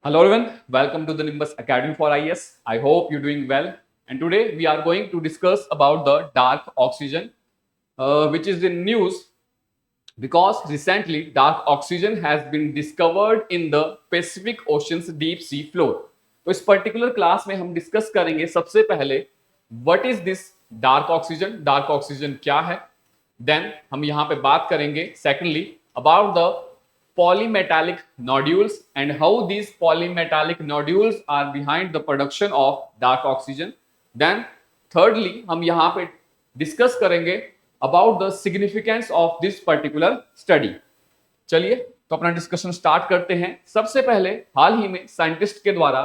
Hello everyone, welcome to the Nimbus Academy for IAS. I hope you're doing well. And today we are going to discuss about the dark oxygen, which is in news because recently dark oxygen has been discovered in the Pacific Ocean's deep sea floor. तो इस particular class में हम discuss करेंगे सबसे पहले what is this dark oxygen क्या है. Then हम यहाँ पे बात करेंगे secondly about the polymetallic nodules and how these polymetallic nodules are behind the production of dark oxygen. Then thirdly हम यहाँ पे डिस्कस करेंगे about the significance of this particular study. चलिए तो अपना डिस्कशन स्टार्ट करते हैं. सबसे पहले हाल ही में साइंटिस्ट के द्वारा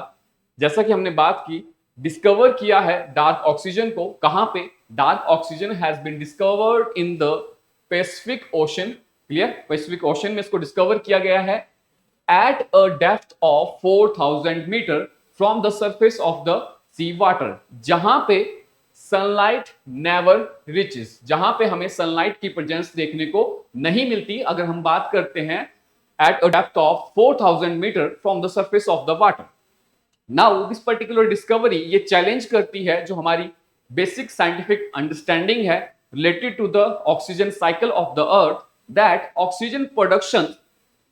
जैसा कि हमने बात की डिस्कवर किया है डार्क ऑक्सीजन को. कहां पे? Dark oxygen has been discovered in the Pacific Ocean. Clear? Pacific Ocean में इसको डिस्कवर किया गया है at a depth of 4000 metre from the surface of the sea water, जहां पे सनलाइट नेवर रिचेस, जहां पे हमें सनलाइट की प्रेजेंस देखने को नहीं मिलती अगर हम बात करते हैं at a depth of 4000 metre from the surface of the water. Now this particular discovery ये चैलेंज करती है जो हमारी बेसिक साइंटिफिक अंडरस्टैंडिंग है related to the oxygen cycle of the earth, that oxygen production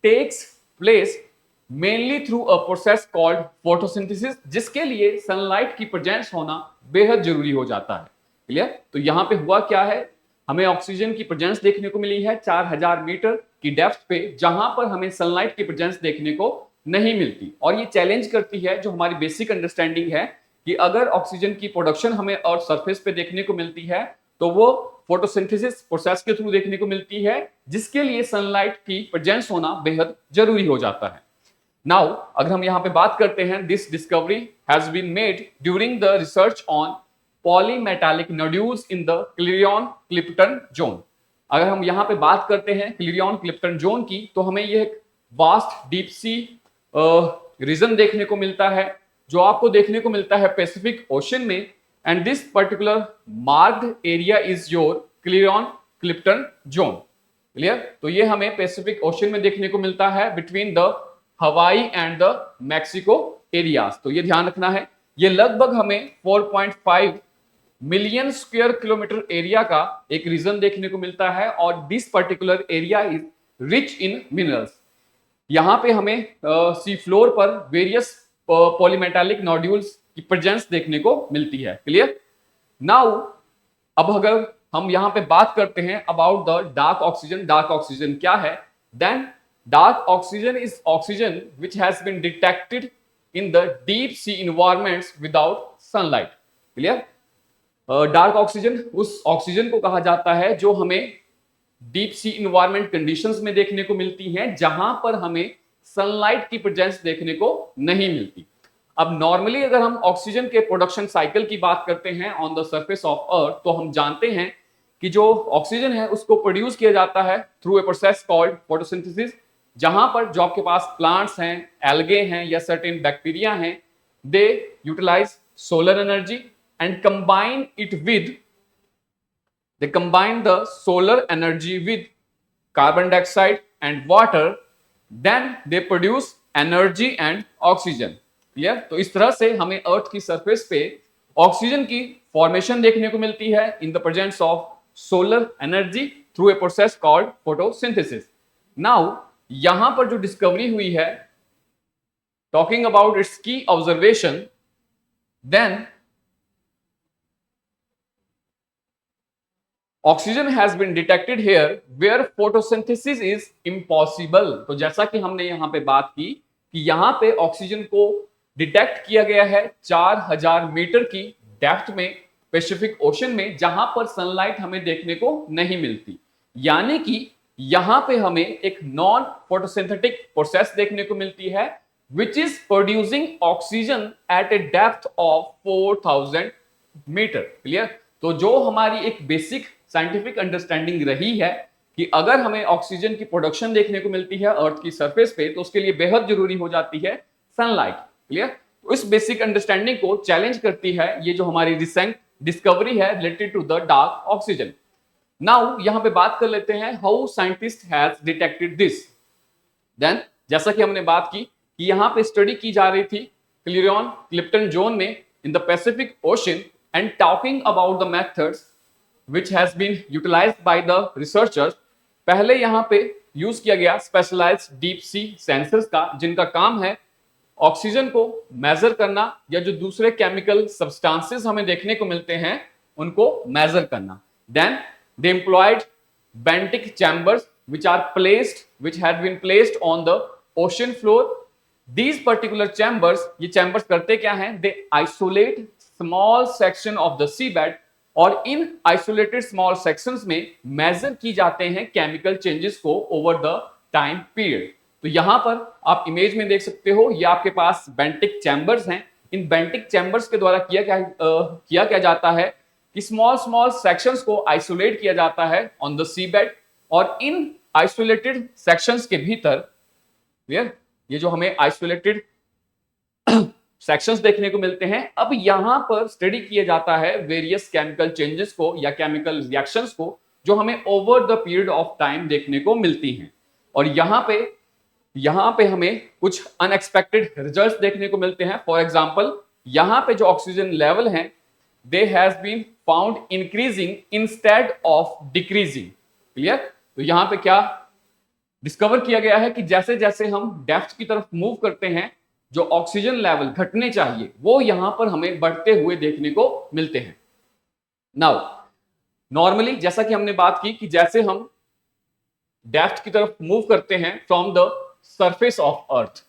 takes place mainly through a process called photosynthesis, जिसके लिए sunlight की presence होना बेहद जरूरी हो जाता है. क्लियर? तो यहां पे हुआ क्या है, हमें ऑक्सीजन की प्रेजेंस देखने को मिली है 4000 मीटर की डेप्थ पे, जहां पर हमें सनलाइट की प्रेजेंस देखने को नहीं मिलती. और ये चैलेंज करती है जो हमारी बेसिक अंडरस्टैंडिंग है कि अगर ऑक्सीजन की प्रोडक्शन हमें अर्थ सरफेस पे देखने को मिलती है तो वो फोटोसिंथेसिस प्रोसेस के थ्रू देखने को मिलती है, जिसके लिए सनलाइट की प्रेजेंस होना बेहद जरूरी हो जाता है. नाउ अगर हम यहां पे बात करते हैं, this discovery has been made during the research on polymetallic nodules in the Clarion Clipperton zone. अगर हम यहां पे बात करते हैं क्लिरियन क्लिप्टन जोन की, तो हमें यह एक वास्ट डीप सी रीजन देखने को मिलता है जो आपको देखने को मिलता है पैसिफिक ओशन में. And this particular marked area is your Clarion Clipperton zone. Clear? तो ये हमें पैसिफिक ओशन में देखने को मिलता है बिटवीन द हवाई एंड द मैक्सिको एरियाज. तो ये ध्यान रखना है, ये लगभग हमें 4.5 मिलियन स्क्वायर किलोमीटर एरिया का एक रीजन देखने को मिलता है और this particular area is rich in minerals. यहां पे हमें सी फ्लोर पर वेरियस पॉलीमेटालिक नोड्यूल्स की प्रेजेंस देखने को मिलती है. क्लियर? नाउ अब अगर हम यहां पे बात करते हैं about the dark oxygen, dark oxygen क्या है, then dark oxygen is oxygen which has been detected in the deep sea environments without sunlight. Clear? Dark oxygen उस ऑक्सीजन को कहा जाता है जो हमें डीप सी इन्वायरमेंट कंडीशंस में देखने को मिलती हैं, जहां पर हमें सनलाइट की प्रेजेंस देखने को नहीं मिलती. अब नॉर्मली अगर हम ऑक्सीजन के प्रोडक्शन साइकिल की बात करते हैं on the surface of earth, तो हम जानते हैं कि जो ऑक्सीजन है उसको प्रोड्यूस किया जाता है through a process called photosynthesis, जहां पर जो आपके पास प्लांट्स हैं, एल्गे हैं या सर्टेन बैक्टीरिया हैं, they utilize solar energy and combine the solar energy with carbon dioxide and water, then they produce energy and oxygen. Clear? तो इस तरह से हमें अर्थ की सरफेस पे ऑक्सीजन की फॉर्मेशन देखने को मिलती है in the presence of solar energy through a process called photosynthesis. Now यहां पर जो डिस्कवरी हुई है, talking about its key observation, then oxygen has been detected here where photosynthesis is impossible. तो जैसा कि हमने यहां पे बात की कि यहां पे ऑक्सीजन को डिटेक्ट किया गया है 4000 मीटर की डेप्थ में पैसिफिक ओशन में, जहां पर सनलाइट हमें देखने को नहीं मिलती. यानी कि यहां पे हमें एक नॉन फोटोसिंथेटिक प्रोसेस देखने को मिलती है which is producing oxygen at a depth of 4000 metre. Clear? तो जो हमारी एक बेसिक साइंटिफिक अंडरस्टैंडिंग रही है कि अगर हमें ऑक्सीजन की प्रोडक्शन देखने को मिलती है अर्थ की सरफेस पे, तो उसके लिए बेहद जरूरी हो जाती है सनलाइट. क्लियर? तो इस बेसिक अंडरस्टैंडिंग को चैलेंज करती है ये जो हमारी रिसेंट डिस्कवरी है related to the dark oxygen. Now यहां पे बात कर लेते हैं how scientist has detected this. Then जैसा कि हमने बात की कि यहाँ पे स्टडी की जा रही थी क्लियरॉन क्लिप्टन जोन में इन the Pacific ocean and talking about the methods which has been utilized by the researchers। पहले यहाँ पे यूज किया गया स्पेशलाइज्ड डीप सी सेंसर्स का, जिनका काम है ऑक्सीजन को मेजर करना या जो दूसरे केमिकल सब्सटेंसेस हमें देखने को मिलते हैं उनको मेजर करना। Then they employed benthic chambers which had been placed on the ocean floor। These particular chambers, ये चैम्बर्स करते क्या हैं? They isolate small section of the seabed और इन आइसोलेटेड स्मॉल सेक्शंस में मेजर की जाते हैं केमिकल चेंजेस को ओवर द टाइम पीरियड। तो यहां पर आप इमेज में देख सकते हो, ये आपके पास बेंटिक चैम्बर्स हैं। इन बेंटिक चैम्बर्स के द्वारा किया क्या जाता है कि स्मॉल स्मॉल सेक्शंस को आइसोलेट किया जाता है ऑन द सी बेड, और इन आइसोलेटेड सेक्शंस के भीतर क्लियर, ये जो हमें आइसोलेटेड सेक्शंस देखने को मिलते हैं, अब यहां पर स्टडी किया जाता है वेरियस केमिकल चेंजेस को या केमिकल रिएक्शंस को जो हमें over the period of time देखने को मिलती हैं। और यहां पे हमें कुछ अनएक्सपेक्टेड रिजल्ट्स देखने को मिलते हैं। फॉर एग्जांपल, यहां पे जो ऑक्सीजन लेवल है they has been found increasing instead of decreasing. Clear, तो यहां पे क्या डिस्कवर किया गया है कि जैसे जैसे हम डेप्थ की तरफ मूव करते हैं, जो ऑक्सीजन लेवल घटने चाहिए वो यहां पर हमें बढ़ते हुए देखने को मिलते हैं। नाउ नॉर्मली जैसा कि हमने बात की कि जैसे हम डेप्थ की तरफ मूव करते हैं from the surface of earth,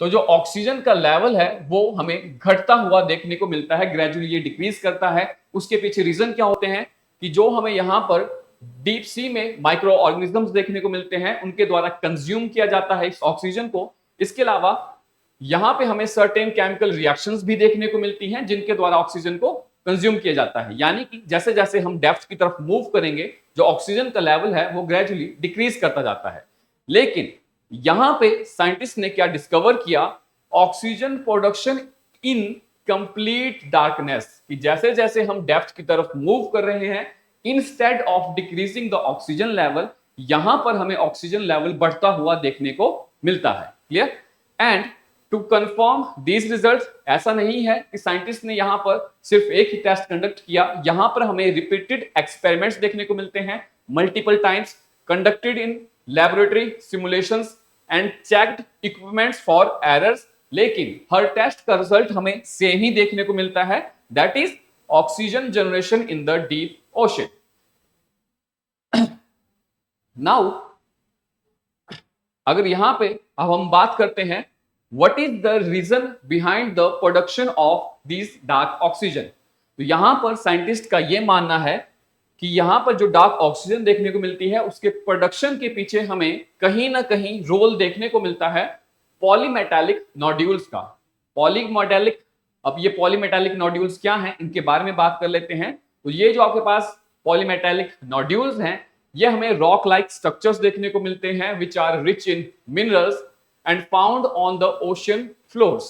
तो जो ऑक्सीजन का लेवल है वो हमें घटता हुआ देखने को मिलता है, ग्रेजुअली ये डिक्रीज करता है। उसके पीछे रीजन क्या होते हैं कि जो हमें यहां पर डीप सी में माइक्रो ऑर्गेनिजम्स देखने को मिलते हैं उनके द्वारा कंज्यूम किया जाता है इस ऑक्सीजन को। इसके अलावा यहां पे हमें सर्टेन केमिकल रिएक्शंस भी देखने को मिलती हैं जिनके द्वारा ऑक्सीजन को कंज्यूम किया जाता है। यानी कि जैसे जैसे हम डेप्थ की तरफ मूव करेंगे जो ऑक्सीजन का लेवल है वो ग्रेजुअली डिक्रीज करता जाता है। लेकिन यहां पे साइंटिस्ट ने क्या डिस्कवर किया, oxygen production in complete darkness, कि जैसे जैसे हम डेप्थ की तरफ मूव कर रहे हैं instead of decreasing the oxygen level, यहां पर हमें ऑक्सीजन लेवल बढ़ता हुआ देखने को मिलता है। Clear, and to confirm these results, ऐसा नहीं है कि साइंटिस्ट ने यहां पर सिर्फ एक ही टेस्ट कंडक्ट किया, यहां पर हमें रिपीटेड एक्सपेरिमेंट्स देखने को मिलते हैं multiple times conducted in laboratory simulations and checked equipments for errors. लेकिन हर टेस्ट का रिजल्ट हमें सेम ही देखने को मिलता है, that is oxygen generation in the deep ocean. Now अगर यहां पे अब हम बात करते हैं what is the reason behind the production of these dark oxygen, तो यहां पर साइंटिस्ट का यह मानना है कि यहां पर जो डार्क ऑक्सीजन देखने को मिलती है उसके प्रोडक्शन के पीछे हमें कहीं ना कहीं रोल देखने को मिलता है पॉलीमेटालिक नोड्यूल्स का। पॉलीमेटालिक, अब ये पॉलीमेटालिक नोड्यूल्स क्या हैं इनके बारे में बात कर लेते हैं। तो ये जो आपके पास पॉलीमेटालिक नोड्यूल्स हैं ये हमें रॉक लाइक स्ट्रक्चर्स देखने को मिलते हैं which are rich in minerals and found on the ocean floors.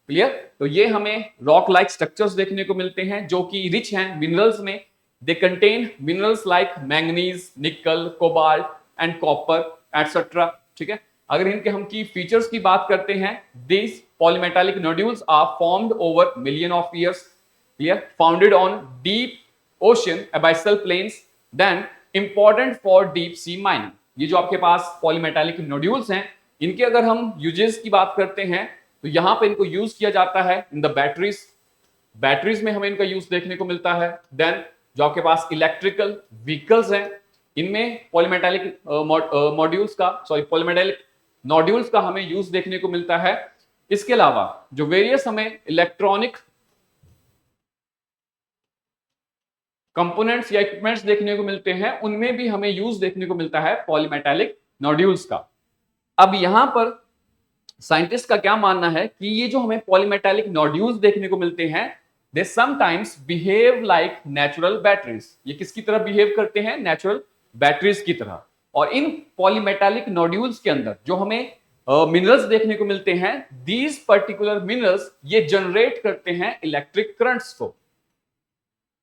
Clear, तो ये हमें रॉक लाइक स्ट्रक्चर्स देखने को मिलते हैं जो कि रिच हैं मिनरल्स में। They contain minerals like manganese, निकल, कोबाल्ट एंड कॉपर एटसेट्रा। ठीक है, अगर इनके हम की फीचर्स की बात करते हैं, this polymetallic nodules are formed over million of years. Clear, founded on deep ocean abyssal plains, then important for deep sea mining. ये जो आपके पास पॉलीमेटालिक नोड्यूल्स हैं इनके अगर हम यूजेस की बात करते हैं तो यहां पे इनको यूज किया जाता है इन द बैटरीज में हमें इनका यूज देखने को मिलता है। देन जो आपके पास इलेक्ट्रिकल व्हीकल्स हैं इनमें पॉलीमेटालिक पॉलीमेटालिक नोड्यूल्स का हमें यूज देखने को मिलता है। इसके अलावा जो वेरियस हमें इलेक्ट्रॉनिक कंपोनेंट्स या इक्विपमेंट्स देखने को मिलते हैं उनमें भी हमें यूज देखने को मिलता है पॉलीमेटालिक नोड्यूल्स का। अब यहां पर साइंटिस्ट का क्या मानना है कि ये जो हमें पॉलीमेटालिक नोड्यूल्स देखने को मिलते हैं they sometimes behave like natural batteries. ये किसकी तरह बिहेव करते हैं? नेचुरल बैटरीज की तरह। और इन पॉलीमेटालिक नोड्यूल्स के अंदर जो हमें मिनरल्स देखने को मिलते हैं, दीज पर्टिकुलर मिनरल्स ये जनरेट करते हैं इलेक्ट्रिक करंट्स को।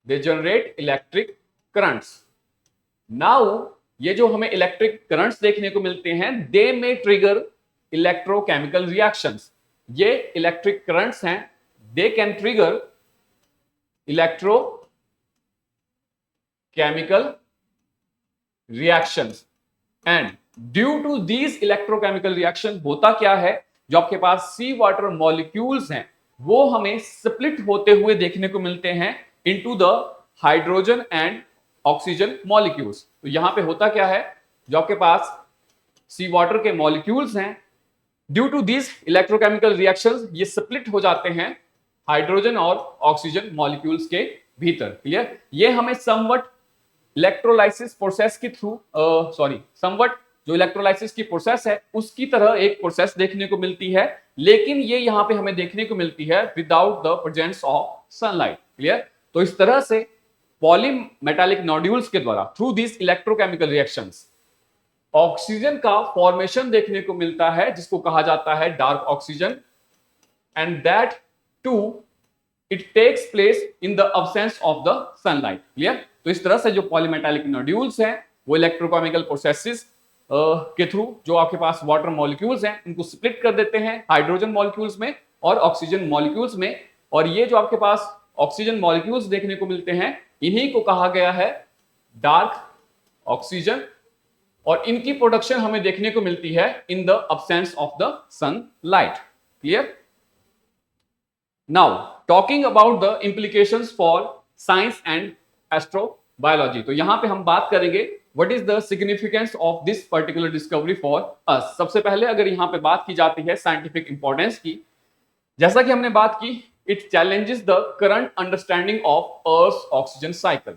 They generate electric currents. Now ये जो हमें इलेक्ट्रिक करंट्स देखने को मिलते हैं they may trigger electrochemical reactions, ये इलेक्ट्रिक करंट्स हैं, they can trigger electrochemical reactions and due to these electrochemical reaction होता क्या है, जो आपके पास सी वाटर मॉलिक्यूल्स हैं वो हमें स्प्लिट होते हुए देखने को मिलते हैं into the hydrogen and oxygen molecules. तो यहां पे होता क्या है, जो आपके पास सी वाटर के मॉलिक्यूल्स हैं, due to these electrochemical reactions ये स्प्लिट हो जाते हैं हाइड्रोजन और ऑक्सीजन मॉलिक्यूल्स के भीतर। क्लियर? ये हमें समवट इलेक्ट्रोलाइसिस प्रोसेस के थ्रू समवट जो इलेक्ट्रोलाइसिस की प्रोसेस है उसकी तरह एक प्रोसेस देखने को मिलती है, लेकिन ये यहां पे हमें देखने को मिलती है without the presence of sunlight. Clear? तो इस तरह से पॉलीमेटालिक नोड्यूल्स के द्वारा through this electrochemical reactions oxygen का फॉर्मेशन देखने को मिलता है, जिसको कहा जाता है dark oxygen, and that too it takes place in the absence of the sunlight. Clear? तो इस तरह से जो पॉलीमेटालिक नोड्यूल्स हैं वो इलेक्ट्रोकेमिकल प्रोसेसेस के थ्रू जो आपके पास वाटर मॉलिक्यूल्स हैं इनको स्प्लिट कर देते हैं हाइड्रोजन मॉलिक्यूल्स में और ऑक्सीजन मॉलिक्यूल्स में, और ये जो आपके पास ऑक्सीजन मॉलिक्यूल्स देखने को मिलते हैं इन्हीं को कहा गया है डार्क ऑक्सीजन, और इनकी प्रोडक्शन हमें देखने को मिलती है in the absence of the sunlight. Clear? Now talking about the implications for science and astrobiology, तो यहां पे हम बात करेंगे what is the significance of this particular discovery for us. सबसे पहले अगर यहां पे बात की जाती है साइंटिफिक इंपॉर्टेंस की, जैसा कि हमने बात की, it challenges the current understanding of earth oxygen cycle.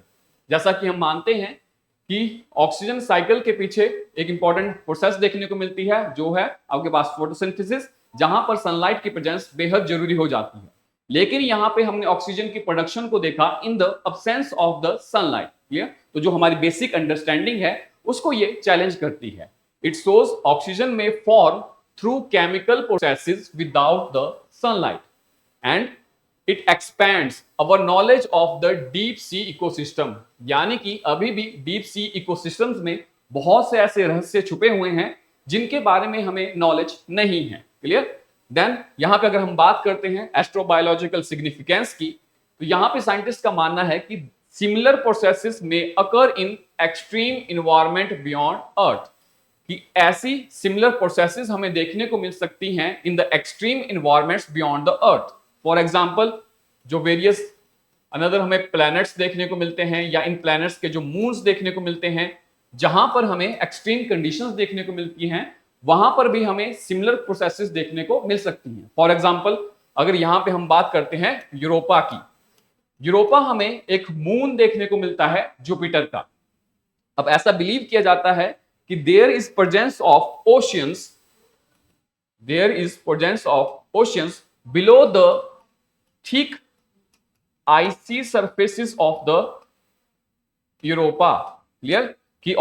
जैसा कि हम मानते हैं कि ऑक्सीजन साइकिल के पीछे एक इंपॉर्टेंट प्रोसेस देखने को मिलती है जो है आपके पास फोटोसिंथेसिस, जहां पर सनलाइट की प्रेजेंस बेहद जरूरी हो जाती है, लेकिन यहां पे हमने ऑक्सीजन की प्रोडक्शन को देखा इन the absence of the sunlight. Clear? तो जो हमारी बेसिक अंडरस्टैंडिंग है उसको ये चैलेंज करती है। इट शोज ऑक्सीजन में form through chemical processes without the sunlight and it expands our knowledge of the deep sea ecosystem, यानी कि अभी भी डीप सी इकोसिस्टम्स में बहुत से ऐसे रहस्य छुपे हुए हैं जिनके बारे में हमें नॉलेज नहीं है। क्लियर? देन यहां पे अगर हम बात करते हैं एस्ट्रोबायोलॉजिकल सिग्निफिकेंस की, तो यहां पे साइंटिस्ट का मानना है कि सिमिलर प्रोसेसेस में occur in extreme environment beyond earth, कि ऐसी सिमिलर प्रोसेसेस हमें देखने को मिल सकती हैं in the extreme environments beyond the earth. For example जो वेरियस अनदर हमें प्लैनेट्स देखने को मिलते हैं या इन प्लैनेट्स के जो मून्स देखने को मिलते हैं जहां पर हमें एक्सट्रीम कंडीशंस देखने को मिलती हैं, वहां पर भी हमें सिमिलर प्रोसेसेस देखने को मिल सकती हैं। फॉर एग्जांपल अगर यहां पे हम बात करते हैं यूरोपा की, यूरोपा हमें एक मून देखने को मिलता है जुपिटर का। अब ऐसा बिलीव किया जाता है कि there is presence of oceans below the thick icy surfaces of the Europa. Clear? कि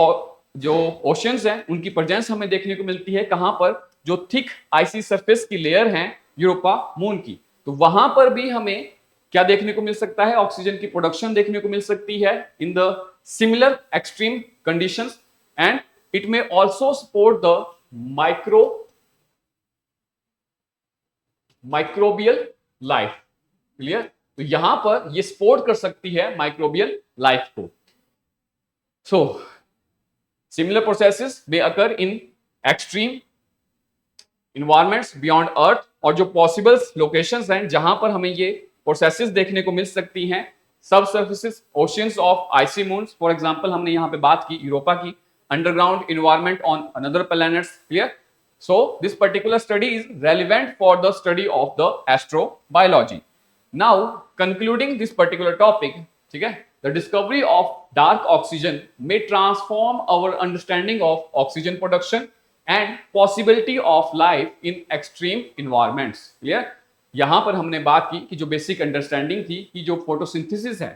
जो ओशियंस हैं उनकी प्रेजेंस हमें देखने को मिलती है कहां पर, जो थिक आइसी सरफेस की लेयर है यूरोपा मून की, तो वहां पर भी हमें क्या देखने को मिल सकता है, ऑक्सीजन की प्रोडक्शन देखने को मिल सकती है in the similar extreme conditions, and it may also support the microbial life. Clear? तो यहां पर ये सपोर्ट कर सकती है माइक्रोबियल लाइफ को। सो similar processes may occur in extreme environments beyond earth, और जो पॉसिबल लोकेशंस हैं जहां पर हमें ये प्रोसेसेस देखने को मिल सकती हैं, sub surfaces oceans of icy moons, for example हमने यहां पे बात की यूरोपा की, underground environment on another planets. Clear? So this particular study is relevant for the study of the astrobiology. Now concluding this particular topic, ठीक है, the discovery of dark oxygen may transform our understanding of oxygen production and possibility of life in extreme environments। Clear? यहां पर हमने बात की कि जो basic understanding थी कि जो फोटोसिंथेसिस है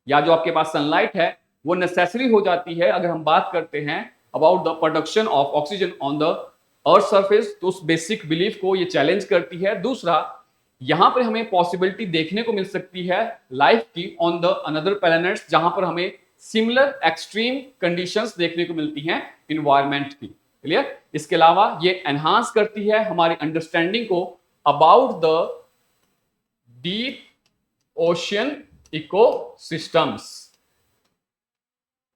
या जो आपके पास सनलाइट है वो नेसेसरी हो जाती है अगर हम बात करते हैं about the production of oxygen on the earth surface, तो उस बेसिक बिलीफ को ये चैलेंज करती है। दूसरा, यहां पर हमें पॉसिबिलिटी देखने को मिल सकती है लाइफ की ऑन द अनदर प्लैनेट्स जहां पर हमें सिमिलर एक्सट्रीम कंडीशंस देखने को मिलती हैं इन्वायरमेंट की। क्लियर? इसके अलावा ये एनहांस करती है हमारी अंडरस्टैंडिंग को about the deep ocean ecosystems.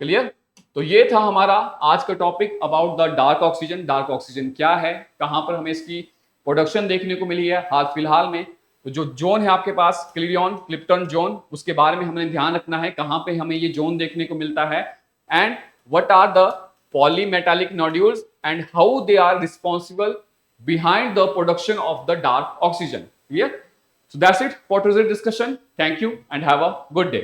Clear? तो ये था हमारा आज का topic about the dark oxygen. Dark oxygen क्या है, कहां पर हमें इसकी प्रोडक्शन देखने को मिली है हाल फिलहाल में। तो जो जोन है आपके पास क्लिरियन क्लिप्टन जोन, उसके बारे में हमें ध्यान रखना है, कहां पे हमें ये जोन देखने को मिलता है, and what are the polymetallic nodules and how they are responsible behind the production of the dark oxygen. Clear? So that's it for today's discussion. Thank you and have a good day.